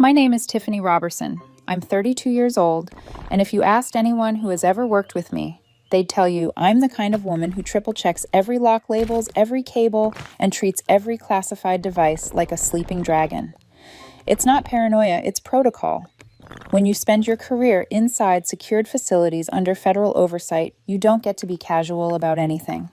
My name is Tiffany Robertson. I'm 32 years old, and if you asked anyone who has ever worked with me, they'd tell you I'm the kind of woman who triple checks every lock labels, every cable, and treats every classified device like a sleeping dragon. It's not paranoia, it's protocol. When you spend your career inside secured facilities under federal oversight, you don't get to be casual about anything.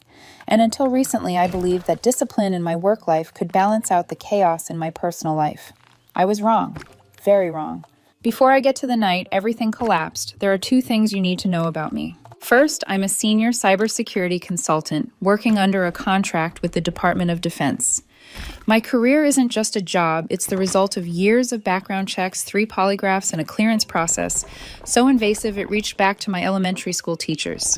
And until recently, I believed that discipline in my work life could balance out the chaos in my personal life. I was wrong. Very wrong. Before I get to the night everything collapsed, there are two things you need to know about me. First, I'm a senior cybersecurity consultant working under a contract with the Department of Defense. My career isn't just a job, it's the result of years of background checks, 3 polygraphs, and a clearance process so invasive it reached back to my elementary school teachers.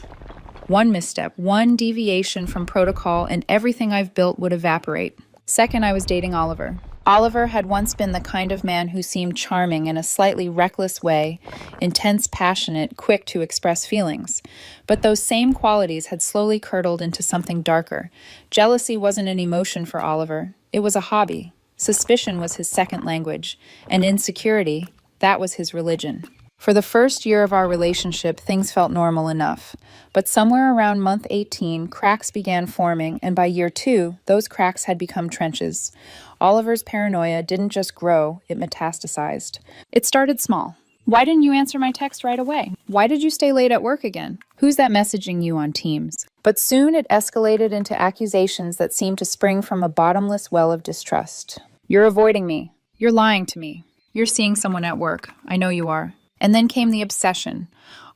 One misstep, one deviation from protocol, and everything I've built would evaporate. Second, I was dating Oliver. Oliver had once been the kind of man who seemed charming in a slightly reckless way, intense, passionate, quick to express feelings. But those same qualities had slowly curdled into something darker. Jealousy wasn't an emotion for Oliver. It was a hobby. Suspicion was his second language. And insecurity, that was his religion. For the first year of our relationship, things felt normal enough. But somewhere around month 18, cracks began forming, and by year 2, those cracks had become trenches. Oliver's paranoia didn't just grow, it metastasized. It started small. Why didn't you answer my text right away? Why did you stay late at work again? Who's that messaging you on Teams? But soon it escalated into accusations that seemed to spring from a bottomless well of distrust. You're avoiding me. You're lying to me. You're seeing someone at work. I know you are. And then came the obsession.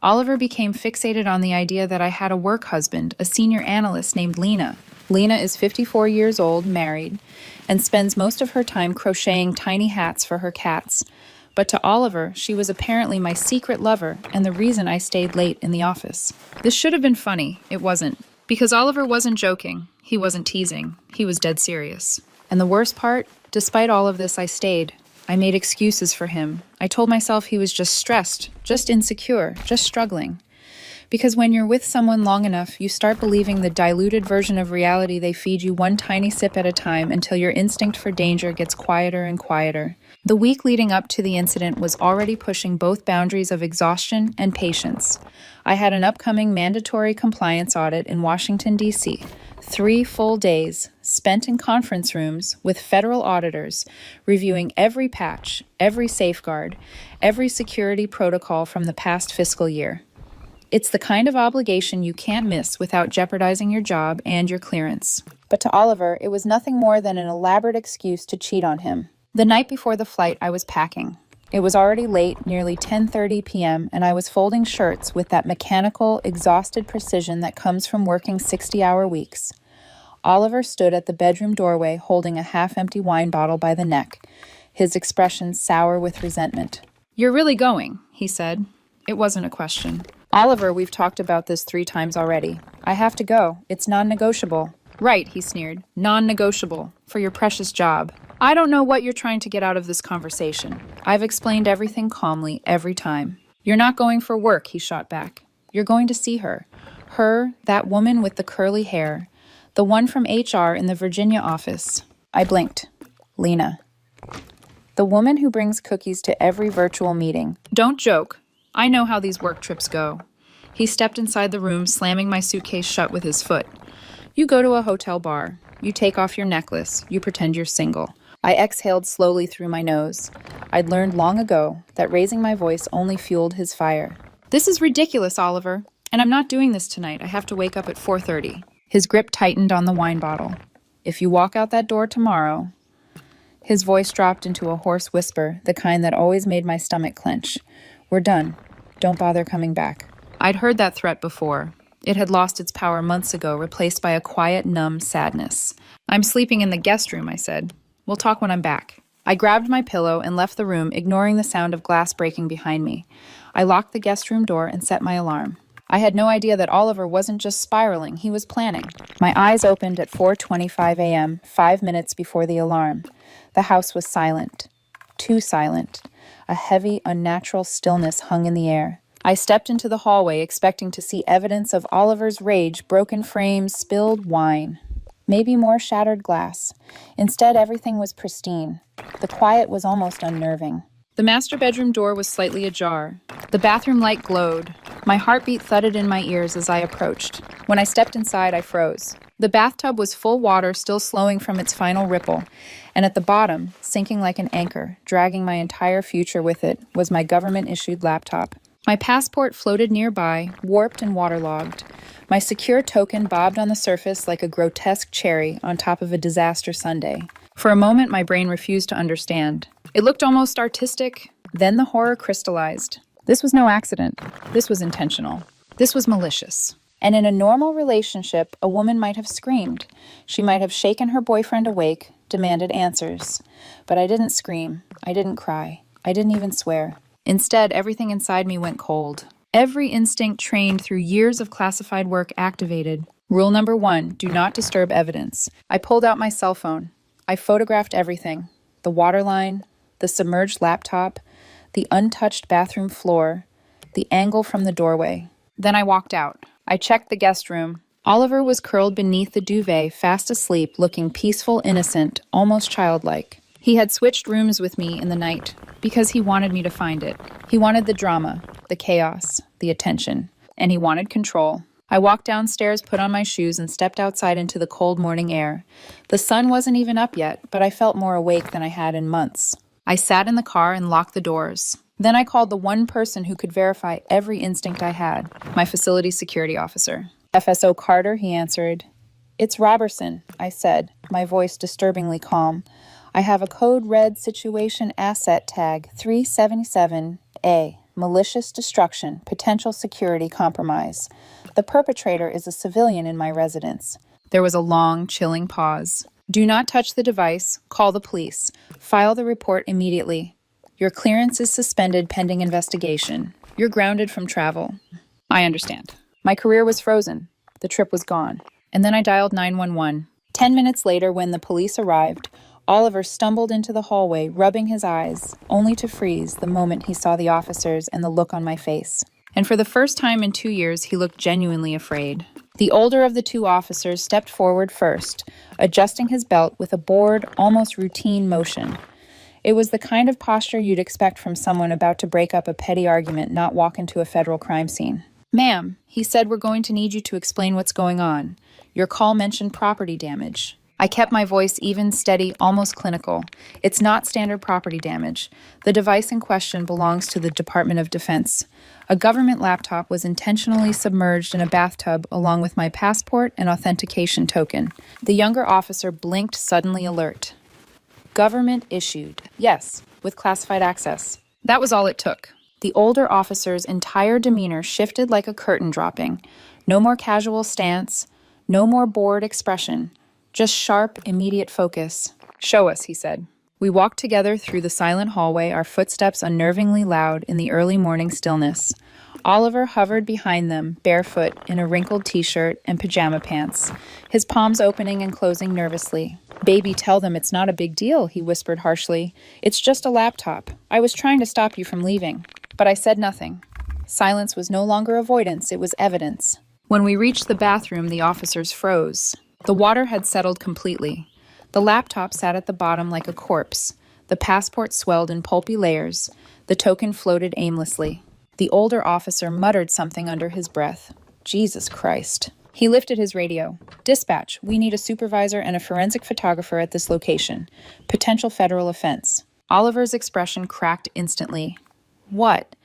Oliver became fixated on the idea that I had a work husband, a senior analyst named Lena. Lena is 54 years old, married, and spends most of her time crocheting tiny hats for her cats. But to Oliver, she was apparently my secret lover and the reason I stayed late in the office. This should have been funny. It wasn't. Because Oliver wasn't joking. He wasn't teasing. He was dead serious. And the worst part, despite all of this, I stayed. I made excuses for him. I told myself he was just stressed, just insecure, just struggling. Because when you're with someone long enough, you start believing the diluted version of reality they feed you one tiny sip at a time until your instinct for danger gets quieter and quieter. The week leading up to the incident was already pushing both boundaries of exhaustion and patience. I had an upcoming mandatory compliance audit in Washington, D.C. 3 full days spent in conference rooms with federal auditors, reviewing every patch, every safeguard, every security protocol from the past fiscal year. It's the kind of obligation you can't miss without jeopardizing your job and your clearance. But to Oliver, it was nothing more than an elaborate excuse to cheat on him. The night before the flight, I was packing. It was already late, nearly 10:30 p.m., and I was folding shirts with that mechanical, exhausted precision that comes from working 60-hour weeks. Oliver stood at the bedroom doorway holding a half-empty wine bottle by the neck, his expression sour with resentment. "You're really going," he said. It wasn't a question. "Oliver, we've talked about this 3 times already. I have to go. It's non-negotiable." "Right," he sneered. "Non-negotiable. For your precious job. I don't know what you're trying to get out of this conversation. I've explained everything calmly every time." "You're not going for work," he shot back. "You're going to see her. Her, that woman with the curly hair. The one from HR in the Virginia office." I blinked. Lena. The woman who brings cookies to every virtual meeting. "Don't joke. I know how these work trips go." He stepped inside the room, slamming my suitcase shut with his foot. "You go to a hotel bar. You take off your necklace. You pretend you're single." I exhaled slowly through my nose. I'd learned long ago that raising my voice only fueled his fire. "This is ridiculous, Oliver. And I'm not doing this tonight. I have to wake up at 4:30. His grip tightened on the wine bottle. "If you walk out that door tomorrow..." His voice dropped into a hoarse whisper, the kind that always made my stomach clench. "We're done. Don't bother coming back." I'd heard that threat before. It had lost its power months ago, replaced by a quiet, numb sadness. "I'm sleeping in the guest room," I said. "We'll talk when I'm back." I grabbed my pillow and left the room, ignoring the sound of glass breaking behind me. I locked the guest room door and set my alarm. I had no idea that Oliver wasn't just spiraling, he was planning. My eyes opened at 4:25 a.m., 5 minutes before the alarm. The house was silent. Too silent. A heavy, unnatural stillness hung in the air. I stepped into the hallway, expecting to see evidence of Oliver's rage, broken frames, spilled wine. Maybe more shattered glass. Instead, everything was pristine. The quiet was almost unnerving. The master bedroom door was slightly ajar. The bathroom light glowed. My heartbeat thudded in my ears as I approached. When I stepped inside, I froze. The bathtub was full water, still slowing from its final ripple, and at the bottom, sinking like an anchor, dragging my entire future with it, was my government-issued laptop. My passport floated nearby, warped and waterlogged. My secure token bobbed on the surface like a grotesque cherry on top of a disaster sundae. For a moment, my brain refused to understand. It looked almost artistic. Then the horror crystallized. This was no accident. This was intentional. This was malicious. And in a normal relationship, a woman might have screamed. She might have shaken her boyfriend awake, demanded answers. But I didn't scream. I didn't cry. I didn't even swear. Instead, everything inside me went cold. Every instinct trained through years of classified work activated. Rule number 1, do not disturb evidence. I pulled out my cell phone. I photographed everything. The waterline, the submerged laptop, the untouched bathroom floor, the angle from the doorway. Then I walked out. I checked the guest room. Oliver was curled beneath the duvet, fast asleep, looking peaceful, innocent, almost childlike. He had switched rooms with me in the night because he wanted me to find it. He wanted the drama, the chaos, the attention, and he wanted control. I walked downstairs, put on my shoes, and stepped outside into the cold morning air. The sun wasn't even up yet, but I felt more awake than I had in months. I sat in the car and locked the doors. Then I called the one person who could verify every instinct I had, my facility security officer. FSO Carter, he answered. It's Robertson, I said, my voice disturbingly calm. I have a code red situation asset tag 377A, malicious destruction, potential security compromise. The perpetrator is a civilian in my residence. There was a long, chilling pause. Do not touch the device. Call the police. File the report immediately. Your clearance is suspended pending investigation. You're grounded from travel. I understand. My career was frozen. The trip was gone. And then I dialed 911. 10 minutes later, when the police arrived, Oliver stumbled into the hallway, rubbing his eyes, only to freeze the moment he saw the officers and the look on my face. And for the first time in 2 years, he looked genuinely afraid. The older of the two officers stepped forward first, adjusting his belt with a bored, almost routine motion. It was the kind of posture you'd expect from someone about to break up a petty argument, not walk into a federal crime scene. Ma'am, he said, we're going to need you to explain what's going on. Your call mentioned property damage. I kept my voice even, steady, almost clinical. It's not standard property damage. The device in question belongs to the Department of Defense. A government laptop was intentionally submerged in a bathtub along with my passport and authentication token. The younger officer blinked, suddenly alert. Government issued. Yes, with classified access. That was all it took. The older officer's entire demeanor shifted like a curtain dropping. No more casual stance, no more bored expression. Just sharp, immediate focus. Show us, he said. We walked together through the silent hallway, our footsteps unnervingly loud in the early morning stillness. Oliver hovered behind them, barefoot, in a wrinkled t-shirt and pajama pants, his palms opening and closing nervously. Baby, tell them it's not a big deal, he whispered harshly. It's just a laptop. I was trying to stop you from leaving. But I said nothing. Silence was no longer avoidance, it was evidence. When we reached the bathroom, the officers froze. The water had settled completely. The laptop sat at the bottom like a corpse. The passport swelled in pulpy layers. The token floated aimlessly. The older officer muttered something under his breath. Jesus Christ. He lifted his radio. Dispatch, we need a supervisor and a forensic photographer at this location. Potential federal offense. Oliver's expression cracked instantly. What?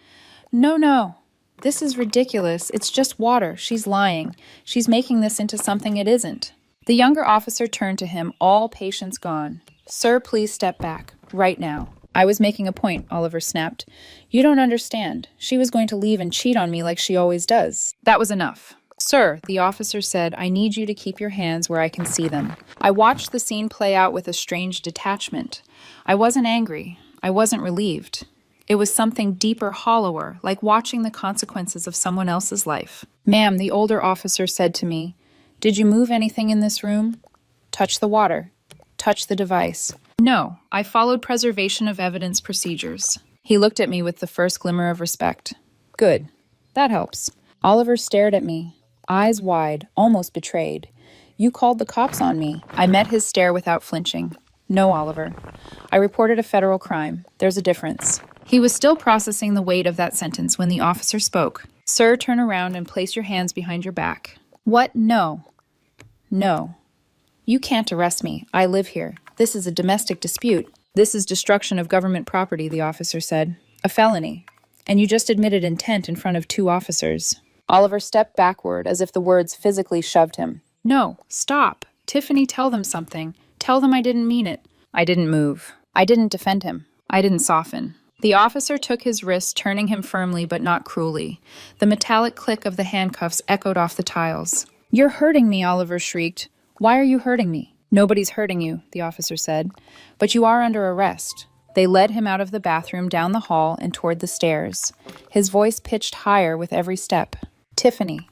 No. This is ridiculous. It's just water. She's lying. She's making this into something it isn't. The younger officer turned to him, all patience gone. Sir, please step back. Right now. I was making a point, Oliver snapped. You don't understand. She was going to leave and cheat on me like she always does. That was enough. Sir, the officer said, I need you to keep your hands where I can see them. I watched the scene play out with a strange detachment. I wasn't angry. I wasn't relieved. It was something deeper, hollower, like watching the consequences of someone else's life. Ma'am, the older officer said to me, did you move anything in this room? Touch the water. Touch the device. No, I followed preservation of evidence procedures. He looked at me with the first glimmer of respect. Good. That helps. Oliver stared at me, eyes wide, almost betrayed. You called the cops on me. I met his stare without flinching. No, Oliver. I reported a federal crime. There's a difference. He was still processing the weight of that sentence when the officer spoke. Sir, turn around and place your hands behind your back. What? No. No. You can't arrest me. I live here. This is a domestic dispute. This is destruction of government property, the officer said. A felony. And you just admitted intent in front of 2 officers. Oliver stepped backward as if the words physically shoved him. No, stop. Tiffany, tell them something. Tell them I didn't mean it. I didn't move. I didn't defend him. I didn't soften. The officer took his wrist, turning him firmly but not cruelly. The metallic click of the handcuffs echoed off the tiles. You're hurting me, Oliver shrieked. Why are you hurting me? Nobody's hurting you, the officer said. But you are under arrest. They led him out of the bathroom, down the hall, and toward the stairs. His voice pitched higher with every step. Tiffany.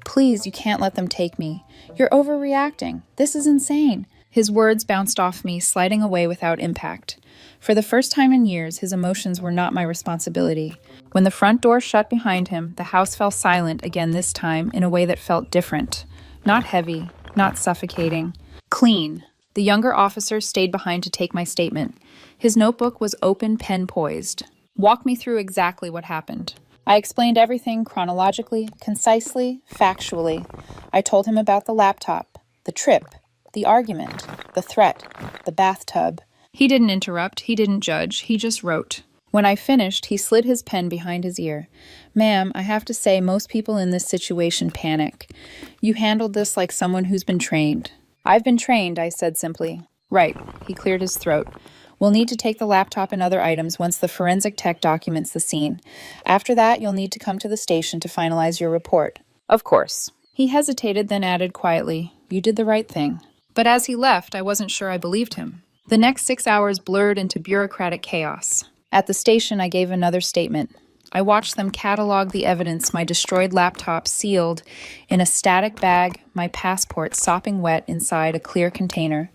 Please, you can't let them take me. You're overreacting. This is insane. His words bounced off me, sliding away without impact. For the first time in years, his emotions were not my responsibility. When the front door shut behind him, the house fell silent again this time in a way that felt different. Not heavy, not suffocating. Clean. The younger officer stayed behind to take my statement. His notebook was open, pen poised. Walk me through exactly what happened. I explained everything chronologically, concisely, factually. I told him about the laptop, the trip, the argument, the threat, the bathtub. He didn't interrupt, he didn't judge, he just wrote. When I finished, he slid his pen behind his ear. Ma'am, I have to say most people in this situation panic. You handled this like someone who's been trained. I've been trained, I said simply. Right, he cleared his throat. We'll need to take the laptop and other items once the forensic tech documents the scene. After that, you'll need to come to the station to finalize your report. Of course. He hesitated, then added quietly, You did the right thing. But as he left, I wasn't sure I believed him. The next 6 hours blurred into bureaucratic chaos. At the station, I gave another statement. I watched them catalog the evidence, my destroyed laptop sealed in a static bag, my passport sopping wet inside a clear container.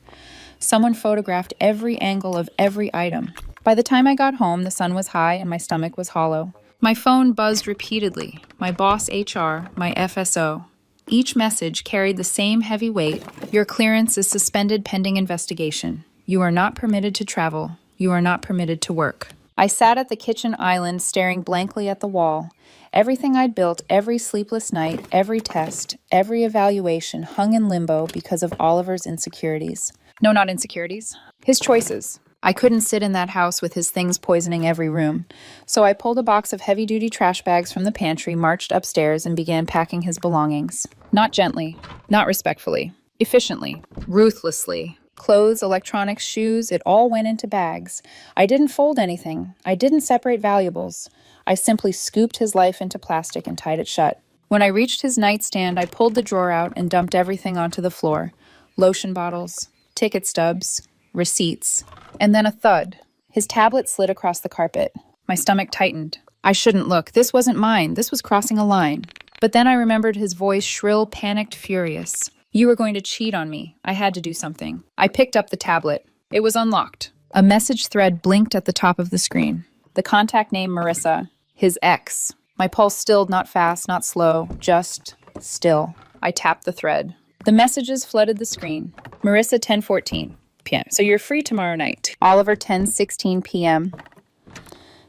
Someone photographed every angle of every item. By the time I got home, the sun was high and my stomach was hollow. My phone buzzed repeatedly. My boss HR, my FSO. Each message carried the same heavy weight. Your clearance is suspended pending investigation. You are not permitted to travel. You are not permitted to work. I sat at the kitchen island staring blankly at the wall. Everything I'd built, every sleepless night, every test, every evaluation hung in limbo because of Oliver's insecurities. No, not insecurities. His choices. I couldn't sit in that house with his things poisoning every room. So I pulled a box of heavy-duty trash bags from the pantry, marched upstairs, and began packing his belongings. Not gently, not respectfully, efficiently, ruthlessly. Clothes, electronics, shoes, it all went into bags. I didn't fold anything. I didn't separate valuables. I simply scooped his life into plastic and tied it shut. When I reached his nightstand, I pulled the drawer out and dumped everything onto the floor. Lotion bottles, ticket stubs, receipts, and then a thud. His tablet slid across the carpet. My stomach tightened. I shouldn't look. This wasn't mine. This was crossing a line. But then I remembered his voice, shrill, panicked, furious. You were going to cheat on me. I had to do something. I picked up the tablet. It was unlocked. A message thread blinked at the top of the screen. The contact name Marissa. His ex. My pulse stilled, not fast, not slow, just still. I tapped the thread. The messages flooded the screen. Marissa, 10:14 p.m. So you're free tomorrow night. Oliver, 10:16 p.m.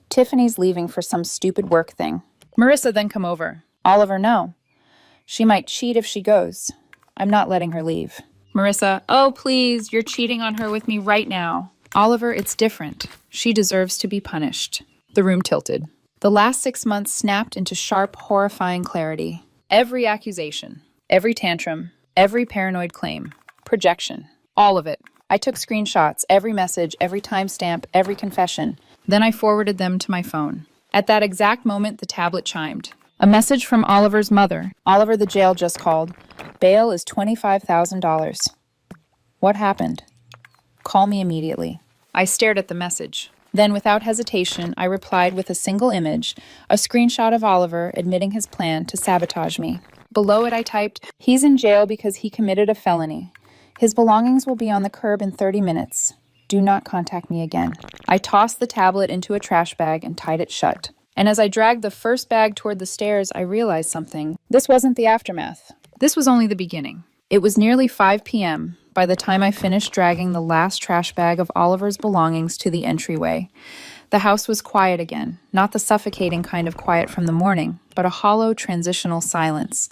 Tiffany's leaving for some stupid work thing. Marissa, then come over. Oliver, no. She might cheat if she goes. I'm not letting her leave. Marissa, oh, please, you're cheating on her with me right now. Oliver, it's different. She deserves to be punished. The room tilted. The last 6 months snapped into sharp, horrifying clarity. Every accusation, every tantrum, every paranoid claim, projection, all of it. I took screenshots, every message, every timestamp, every confession. Then I forwarded them to my phone. At that exact moment, the tablet chimed. A message from Oliver's mother. Oliver, the jail just called. Bail is $25,000. What happened? Call me immediately. I stared at the message. Then, without hesitation, I replied with a single image, a screenshot of Oliver admitting his plan to sabotage me. Below it, I typed, he's in jail because he committed a felony. His belongings will be on the curb in 30 minutes. Do not contact me again. I tossed the tablet into a trash bag and tied it shut. And as I dragged the first bag toward the stairs, I realized something. This wasn't the aftermath. This was only the beginning. It was nearly 5 p.m. by the time I finished dragging the last trash bag of Oliver's belongings to the entryway. The house was quiet again, not the suffocating kind of quiet from the morning, but a hollow transitional silence,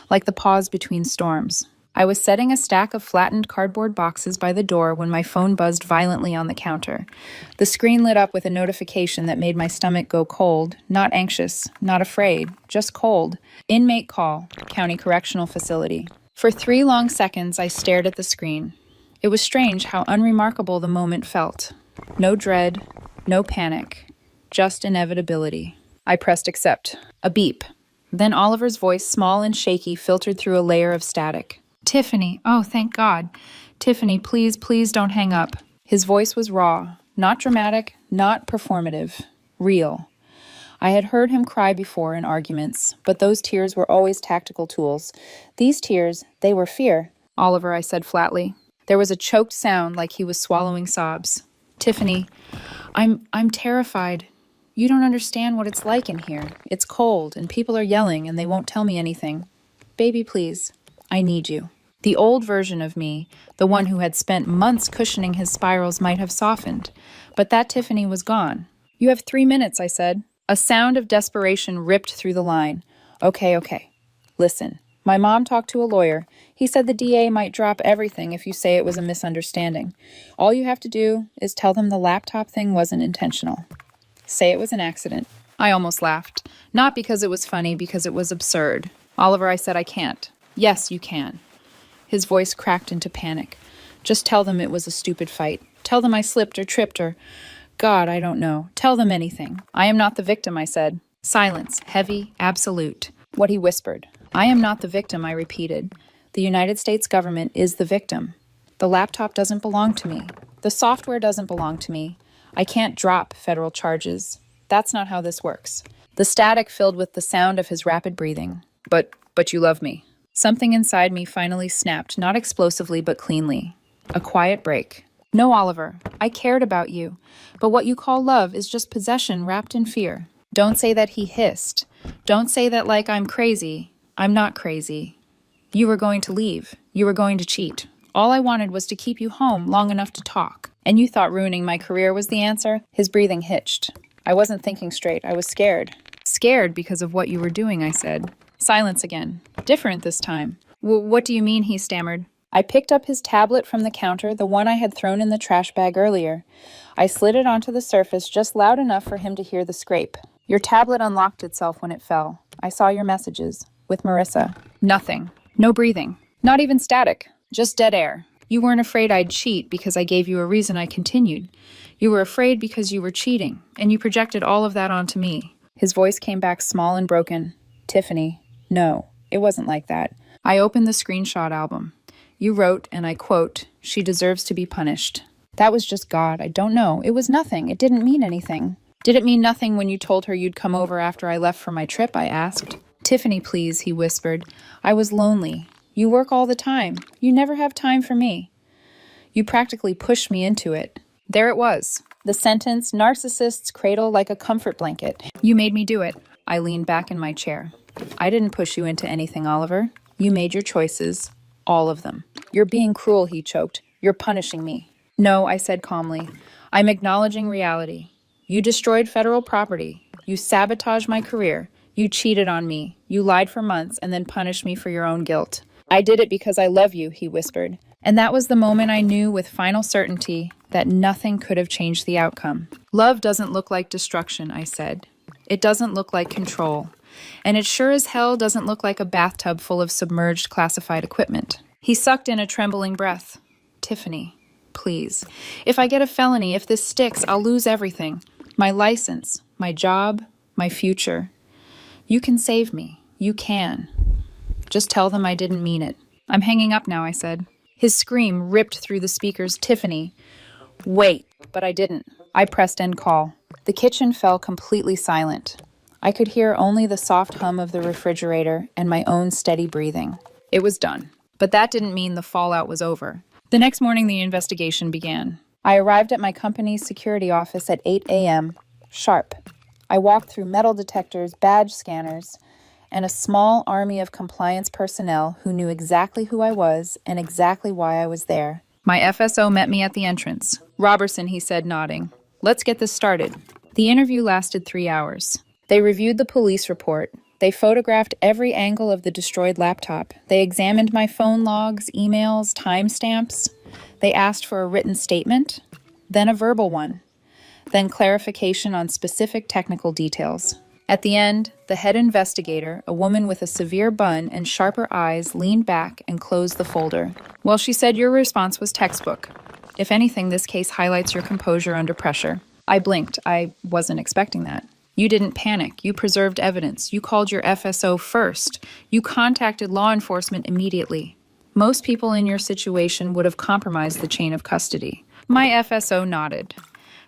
like the pause between storms. I was setting a stack of flattened cardboard boxes by the door when my phone buzzed violently on the counter. The screen lit up with a notification that made my stomach go cold, not anxious, not afraid, just cold. Inmate call, County Correctional Facility. For 3 long seconds, I stared at the screen. It was strange how unremarkable the moment felt. No dread, no panic, just inevitability. I pressed accept. A beep. Then Oliver's voice, small and shaky, filtered through a layer of static. Tiffany, oh, thank God. Tiffany, please, please don't hang up. His voice was raw, not dramatic, not performative, real. I had heard him cry before in arguments, but those tears were always tactical tools. These tears, they were fear. Oliver, I said flatly. There was a choked sound like he was swallowing sobs. Tiffany, I'm terrified. You don't understand what it's like in here. It's cold, and people are yelling, and they won't tell me anything. Baby, please. I need you. The old version of me, the one who had spent months cushioning his spirals, might have softened. But that Tiffany was gone. You have 3 minutes, I said. A sound of desperation ripped through the line. Okay. Listen. My mom talked to a lawyer. He said the DA might drop everything if you say it was a misunderstanding. All you have to do is tell them the laptop thing wasn't intentional. Say it was an accident. I almost laughed. Not because it was funny, because it was absurd. Oliver, I said, I can't. Yes, you can. His voice cracked into panic. Just tell them it was a stupid fight. Tell them I slipped or tripped or... God, I don't know. Tell them anything. I am not the victim, I said. Silence, heavy, absolute. What he whispered. I am not the victim, I repeated. The United States government is the victim. The laptop doesn't belong to me. The software doesn't belong to me. I can't drop federal charges. That's not how this works. The static filled with the sound of his rapid breathing. But you love me. Something inside me finally snapped, not explosively but cleanly. A quiet break. No, Oliver, I cared about you, but what you call love is just possession wrapped in fear. Don't say that, he hissed. Don't say that like I'm crazy. I'm not crazy. You were going to leave. You were going to cheat. All I wanted was to keep you home long enough to talk. And you thought ruining my career was the answer? His breathing hitched. I wasn't thinking straight. I was scared. Scared because of what you were doing, I said. Silence again. Different this time. What do you mean, he stammered. I picked up his tablet from the counter, the one I had thrown in the trash bag earlier. I slid it onto the surface just loud enough for him to hear the scrape. Your tablet unlocked itself when it fell. I saw your messages. With Marissa. Nothing. No breathing. Not even static. Just dead air. You weren't afraid I'd cheat because I gave you a reason I continued. You were afraid because you were cheating, and you projected all of that onto me. His voice came back small and broken. Tiffany. No, it wasn't like that. I opened the screenshot album. You wrote, and I quote, "She deserves to be punished." That was just God. I don't know. It was nothing. It didn't mean anything. Did it mean nothing when you told her you'd come over after I left for my trip? I asked. Tiffany, please, he whispered. I was lonely. You work all the time. You never have time for me. You practically pushed me into it. There it was. The sentence, narcissists cradle like a comfort blanket. You made me do it. I leaned back in my chair. I didn't push you into anything, Oliver. You made your choices. All of them. You're being cruel, he choked. You're punishing me. No, I said calmly. I'm acknowledging reality. You destroyed federal property. You sabotaged my career. You cheated on me. You lied for months and then punished me for your own guilt. I did it because I love you, he whispered. And that was the moment I knew with final certainty that nothing could have changed the outcome. Love doesn't look like destruction, I said. It doesn't look like control. And it sure as hell doesn't look like a bathtub full of submerged classified equipment. He sucked in a trembling breath. Tiffany, please. If I get a felony, if this sticks, I'll lose everything. My license, my job, my future. You can save me. You can. Just tell them I didn't mean it. I'm hanging up now, I said. His scream ripped through the speakers. Tiffany. Wait, but I didn't. I pressed end call. The kitchen fell completely silent. I could hear only the soft hum of the refrigerator and my own steady breathing. It was done. But that didn't mean the fallout was over. The next morning, the investigation began. I arrived at my company's security office at 8 a.m. sharp. I walked through metal detectors, badge scanners, and a small army of compliance personnel who knew exactly who I was and exactly why I was there. My FSO met me at the entrance. "Robertson," he said, nodding. "Let's get this started." The interview lasted 3 hours. They reviewed the police report. They photographed every angle of the destroyed laptop. They examined my phone logs, emails, timestamps. They asked for a written statement, then a verbal one, then clarification on specific technical details. At the end, the head investigator, a woman with a severe bun and sharper eyes, leaned back and closed the folder. "Well," she said, "your response was textbook. If anything, this case highlights your composure under pressure." I blinked. I wasn't expecting that. "You didn't panic. You preserved evidence. You called your FSO first. You contacted law enforcement immediately. Most people in your situation would have compromised the chain of custody." My FSO nodded.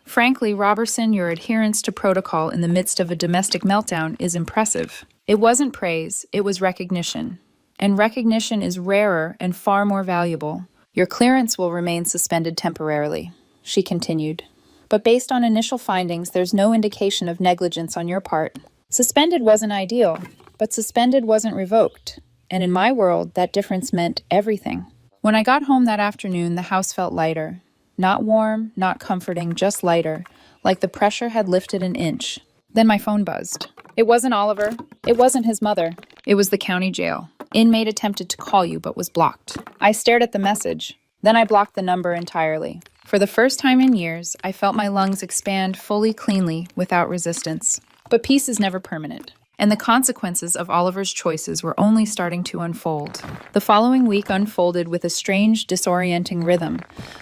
"Frankly, Robertson, your adherence to protocol in the midst of a domestic meltdown is impressive." It wasn't praise, it was recognition. And recognition is rarer and far more valuable. "Your clearance will remain suspended temporarily," she continued. "But based on initial findings, there's no indication of negligence on your part. Suspended wasn't ideal, but suspended wasn't revoked. And in my world, that difference meant everything." When I got home that afternoon, the house felt lighter. Not warm, not comforting, just lighter, like the pressure had lifted an inch. Then my phone buzzed. It wasn't Oliver. It wasn't his mother. It was the county jail. "Inmate attempted to call you, but was blocked." I stared at the message. Then I blocked the number entirely. For the first time in years, I felt my lungs expand fully cleanly, without resistance. But peace is never permanent. And the consequences of Oliver's choices were only starting to unfold. The following week unfolded with a strange, disorienting rhythm,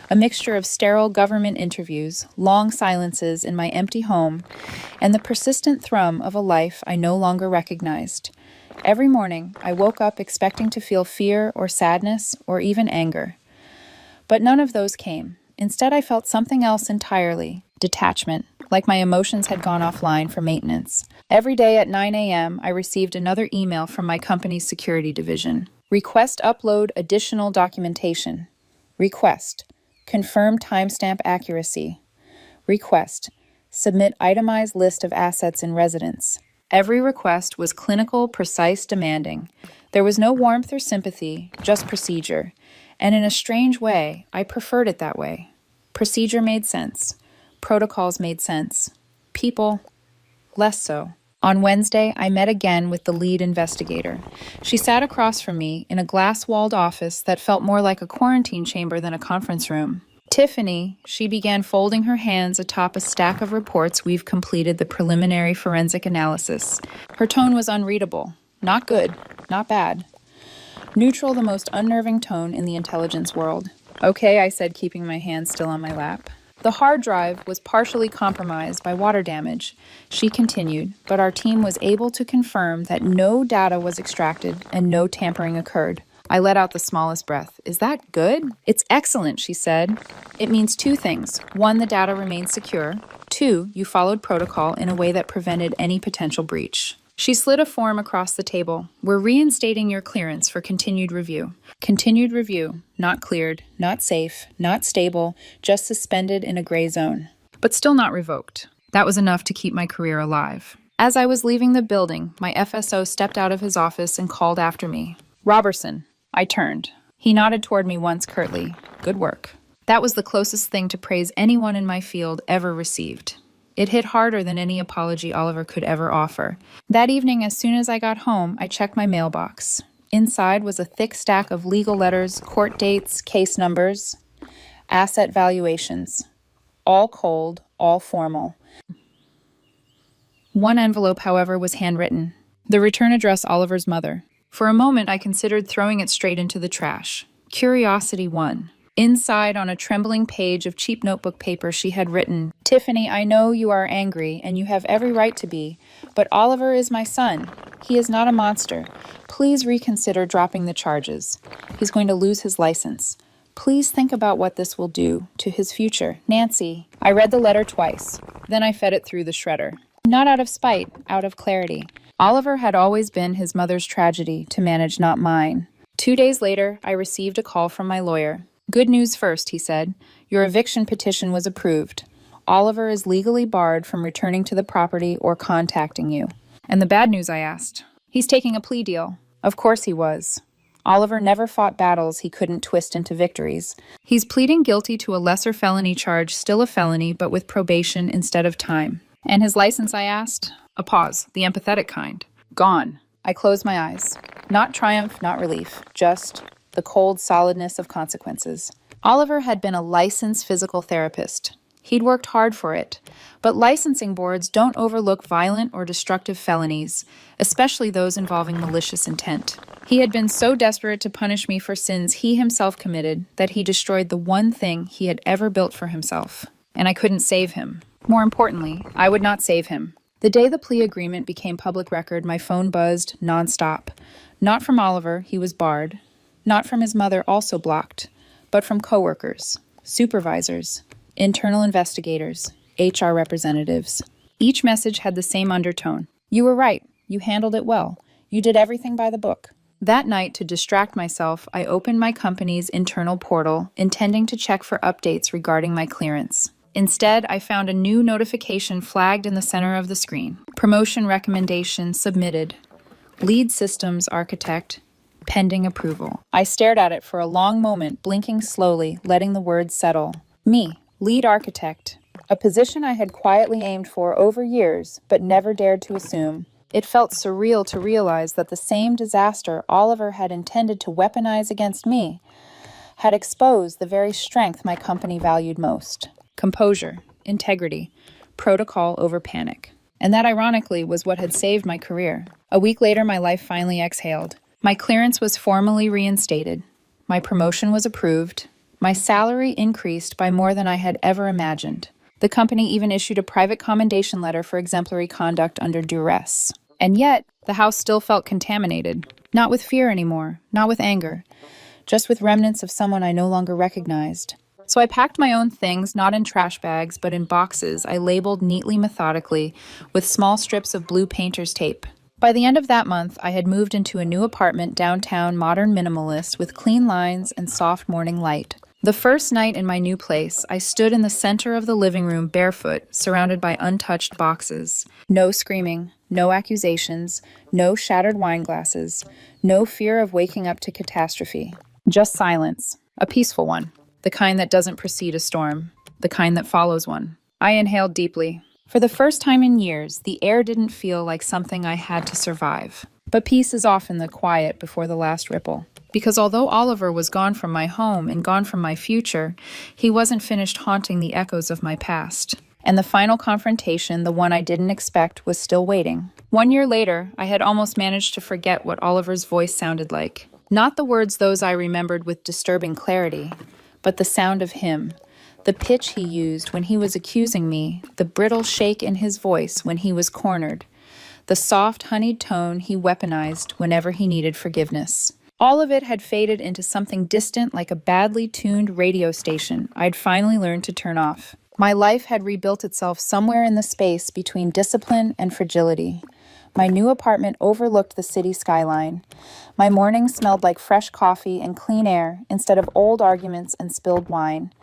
a mixture of sterile government interviews, long silences in my empty home, and the persistent thrum of a life I no longer recognized. Every morning, I woke up expecting to feel fear or sadness or even anger. But none of those came. Instead, I felt something else entirely, detachment, like my emotions had gone offline for maintenance. Every day at 9 a.m., I received another email from my company's security division. Request upload additional documentation. Request confirm timestamp accuracy. Request submit itemized list of assets and residence. Every request was clinical, precise, demanding. There was no warmth or sympathy, just procedure. And in a strange way, I preferred it that way. Procedure made sense. Protocols made sense. People, less so. On Wednesday, I met again with the lead investigator. She sat across from me in a glass-walled office that felt more like a quarantine chamber than a conference room. "Tiffany," she began, folding her hands atop a stack of reports. "We've completed the preliminary forensic analysis." Her tone was unreadable. Not good, not bad. Neutral, the most unnerving tone in the intelligence world. "Okay," I said, keeping my hands still on my lap. "The hard drive was partially compromised by water damage," she continued, "but our team was able to confirm that no data was extracted and no tampering occurred." I let out the smallest breath. "Is that good?" "It's excellent," she said. "It means two things. One, the data remains secure. Two, you followed protocol in a way that prevented any potential breach." She slid a form across the table. "We're reinstating your clearance for continued review." Continued review. Not cleared, not safe, not stable, just suspended in a gray zone. But still not revoked. That was enough to keep my career alive. As I was leaving the building, my FSO stepped out of his office and called after me. "Robertson." I turned. He nodded toward me once curtly. "Good work." That was the closest thing to praise anyone in my field ever received. It hit harder than any apology Oliver could ever offer. That evening, as soon as I got home, I checked my mailbox. Inside was a thick stack of legal letters, court dates, case numbers, asset valuations. All cold, all formal. One envelope, however, was handwritten. The return address, Oliver's mother. For a moment, I considered throwing it straight into the trash. Curiosity won. Inside, on a trembling page of cheap notebook paper, she had written, "Tiffany, I know you are angry, and you have every right to be, but Oliver is my son. He is not a monster. Please reconsider dropping the charges. He's going to lose his license. Please think about what this will do to his future. Nancy." I read the letter twice. Then I fed it through the shredder. Not out of spite, out of clarity. Oliver had always been his mother's tragedy to manage, not mine. 2 days later, I received a call from my lawyer. "Good news first," he said. "Your eviction petition was approved. Oliver is legally barred from returning to the property or contacting you." "And the bad news?" I asked. He's taking a plea deal. Of course he was. Oliver never fought battles he couldn't twist into victories. He's pleading guilty to a lesser felony charge, still a felony, but with probation instead of time. And his license, I asked? A pause, the empathetic kind. Gone. I closed my eyes. Not triumph, not relief, just the cold solidness of consequences. Oliver had been a licensed physical therapist. He'd worked hard for it. But licensing boards don't overlook violent or destructive felonies, especially those involving malicious intent. He had been so desperate to punish me for sins he himself committed that he destroyed the one thing he had ever built for himself. And I couldn't save him. More importantly, I would not save him. The day the plea agreement became public record, my phone buzzed nonstop. Not from Oliver, he was barred. Not from his mother, also blocked. But from coworkers, supervisors, internal investigators, HR representatives. Each message had the same undertone. You were right. You handled it well. You did everything by the book. That night, to distract myself, I opened my company's internal portal, intending to check for updates regarding my clearance. Instead, I found a new notification flagged in the center of the screen. Promotion recommendation submitted. Lead systems architect, pending approval. I stared at it for a long moment, blinking slowly, letting the words settle. Me, lead architect. A position I had quietly aimed for over years, but never dared to assume. It felt surreal to realize that the same disaster Oliver had intended to weaponize against me had exposed the very strength my company valued most. Composure, integrity, protocol over panic. And that, ironically, was what had saved my career. A week later, my life finally exhaled. My clearance was formally reinstated. My promotion was approved. My salary increased by more than I had ever imagined. The company even issued a private commendation letter for exemplary conduct under duress. And yet, the house still felt contaminated. Not with fear anymore, not with anger, just with remnants of someone I no longer recognized. So I packed my own things, not in trash bags, but in boxes I labeled neatly, methodically, with small strips of blue painter's tape. By the end of that month, I had moved into a new apartment downtown, modern minimalist, with clean lines and soft morning light. The first night in my new place, I stood in the center of the living room barefoot, surrounded by untouched boxes. No screaming, no accusations, no shattered wine glasses, no fear of waking up to catastrophe. Just silence, a peaceful one. The kind that doesn't precede a storm, the kind that follows one. I inhaled deeply. For the first time in years, the air didn't feel like something I had to survive. But peace is often the quiet before the last ripple. Because although Oliver was gone from my home and gone from my future, he wasn't finished haunting the echoes of my past. And the final confrontation, the one I didn't expect, was still waiting. 1 year later, I had almost managed to forget what Oliver's voice sounded like. Not the words those I remembered with disturbing clarity, but the sound of him, the pitch he used when he was accusing me, the brittle shake in his voice when he was cornered, the soft, honeyed tone he weaponized whenever he needed forgiveness. All of it had faded into something distant like a badly tuned radio station I'd finally learned to turn off. My life had rebuilt itself somewhere in the space between discipline and fragility. My new apartment overlooked the city skyline. My mornings smelled like fresh coffee and clean air instead of old arguments and spilled wine.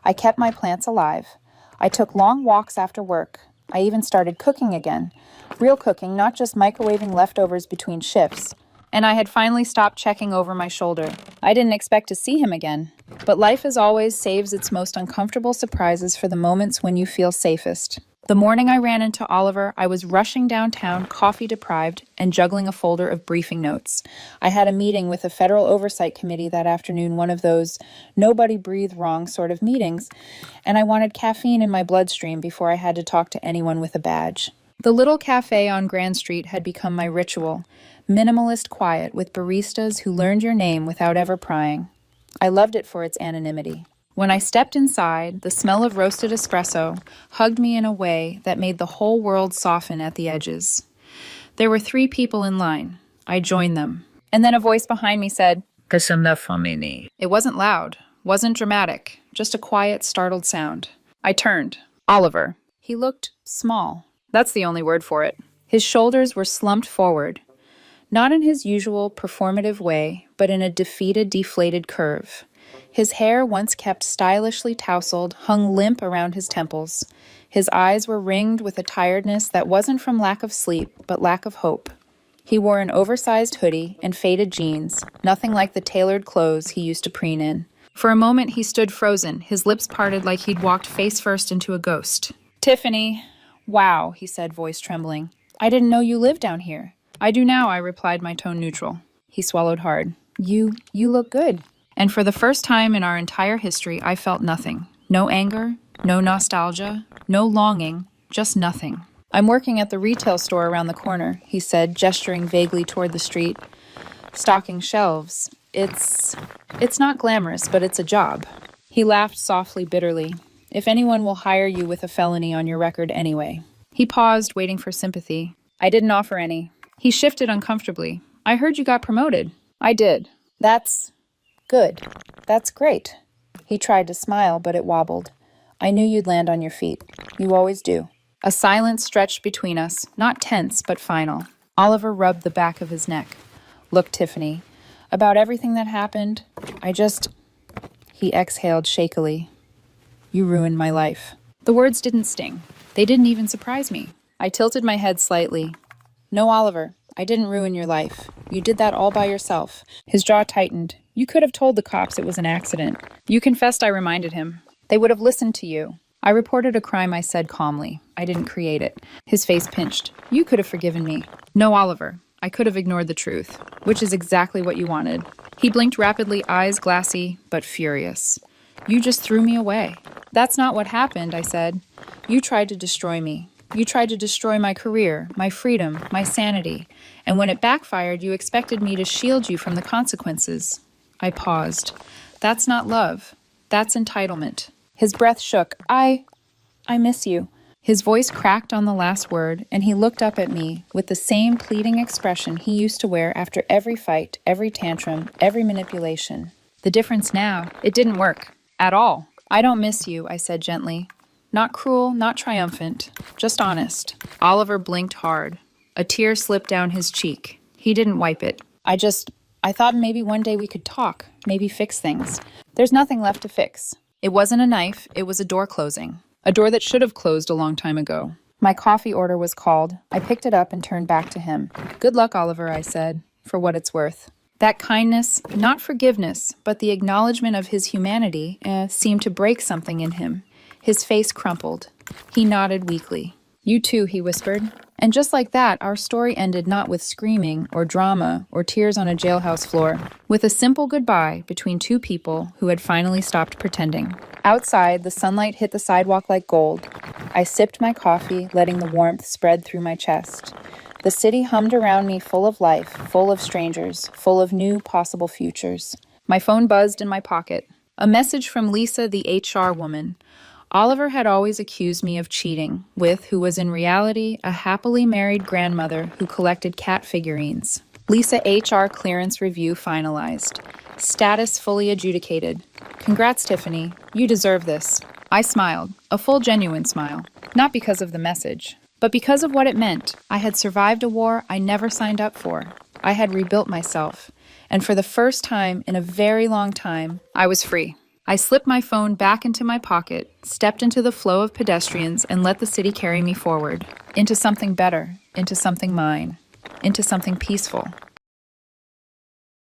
I kept my plants alive. I took long walks after work. I even started cooking again. Real cooking, not just microwaving leftovers between shifts. And I had finally stopped checking over my shoulder. I didn't expect to see him again. But life, as always, saves its most uncomfortable surprises for the moments when you feel safest. The morning I ran into Oliver, I was rushing downtown, coffee-deprived, and juggling a folder of briefing notes. I had a meeting with a federal oversight committee that afternoon, one of those nobody-breathe-wrong sort of meetings, and I wanted caffeine in my bloodstream before I had to talk to anyone with a badge. The little cafe on Grand Street had become my ritual, minimalist quiet with baristas who learned your name without ever prying. I loved it for its anonymity. When I stepped inside, the smell of roasted espresso hugged me in a way that made the whole world soften at the edges. There were 3 people in line. I joined them. And then a voice behind me said, "That's enough for me." It wasn't loud, wasn't dramatic, just a quiet, startled sound. I turned. Oliver. He looked small. That's the only word for it. His shoulders were slumped forward, not in his usual performative way, but in a defeated, deflated curve. His hair, once kept stylishly tousled, hung limp around his temples. His eyes were ringed with a tiredness that wasn't from lack of sleep, but lack of hope. He wore an oversized hoodie and faded jeans, nothing like the tailored clothes he used to preen in. For a moment, he stood frozen, his lips parted like he'd walked face first into a ghost. "Tiffany." "Wow," he said, voice trembling. "I didn't know you lived down here." "I do now," I replied, my tone neutral. He swallowed hard. You look good." And for the first time in our entire history, I felt nothing. No anger, no nostalgia, no longing, just nothing. "I'm working at the retail store around the corner," he said, gesturing vaguely toward the street. "Stocking shelves. It's not glamorous, but it's a job." He laughed softly, bitterly. "If anyone will hire you with a felony on your record anyway." He paused, waiting for sympathy. I didn't offer any. He shifted uncomfortably. "I heard you got promoted." "I did." "That's good. That's great." He tried to smile, but it wobbled. "I knew you'd land on your feet. You always do." A silence stretched between us, not tense, but final. Oliver rubbed the back of his neck. "Look, Tiffany, about everything that happened, He exhaled shakily. "You ruined my life." The words didn't sting. They didn't even surprise me. I tilted my head slightly. "No, Oliver, I didn't ruin your life. You did that all by yourself." His jaw tightened. "You could have told the cops it was an accident." "You confessed," I reminded him. "They would have listened to you." "I reported a crime," I said calmly. "I didn't create it." His face pinched. "You could have forgiven me." "No, Oliver. I could have ignored the truth, which is exactly what you wanted." He blinked rapidly, eyes glassy, but furious. "You just threw me away." "That's not what happened," I said. "You tried to destroy me. You tried to destroy my career, my freedom, my sanity. And when it backfired, you expected me to shield you from the consequences." I paused. "That's not love. That's entitlement." His breath shook. I miss you." His voice cracked on the last word, and he looked up at me with the same pleading expression he used to wear after every fight, every tantrum, every manipulation. The difference now, it didn't work. At all. "I don't miss you," I said gently. Not cruel, not triumphant, just honest. Oliver blinked hard. A tear slipped down his cheek. He didn't wipe it. I thought maybe one day we could talk, maybe fix things. There's nothing left to fix." It wasn't a knife, it was a door closing. A door that should have closed a long time ago. My coffee order was called. I picked it up and turned back to him. "Good luck, Oliver," I said, "for what it's worth." That kindness, not forgiveness, but the acknowledgement of his humanity, seemed to break something in him. His face crumpled. He nodded weakly. "You too," he whispered. And just like that, our story ended not with screaming or drama or tears on a jailhouse floor, with a simple goodbye between two people who had finally stopped pretending. Outside, the sunlight hit the sidewalk like gold. I sipped my coffee, letting the warmth spread through my chest. The city hummed around me, full of life, full of strangers, full of new possible futures. My phone buzzed in my pocket. A message from Lisa, the HR woman. Oliver had always accused me of cheating with who was in reality a happily married grandmother who collected cat figurines. Lisa HR clearance review finalized. Status fully adjudicated. "Congrats, Tiffany. You deserve this." I smiled, a full genuine smile. Not because of the message, but because of what it meant. I had survived a war I never signed up for. I had rebuilt myself. And for the first time in a very long time, I was free. I slipped my phone back into my pocket, stepped into the flow of pedestrians, and let the city carry me forward. Into something better, into something mine, into something peaceful.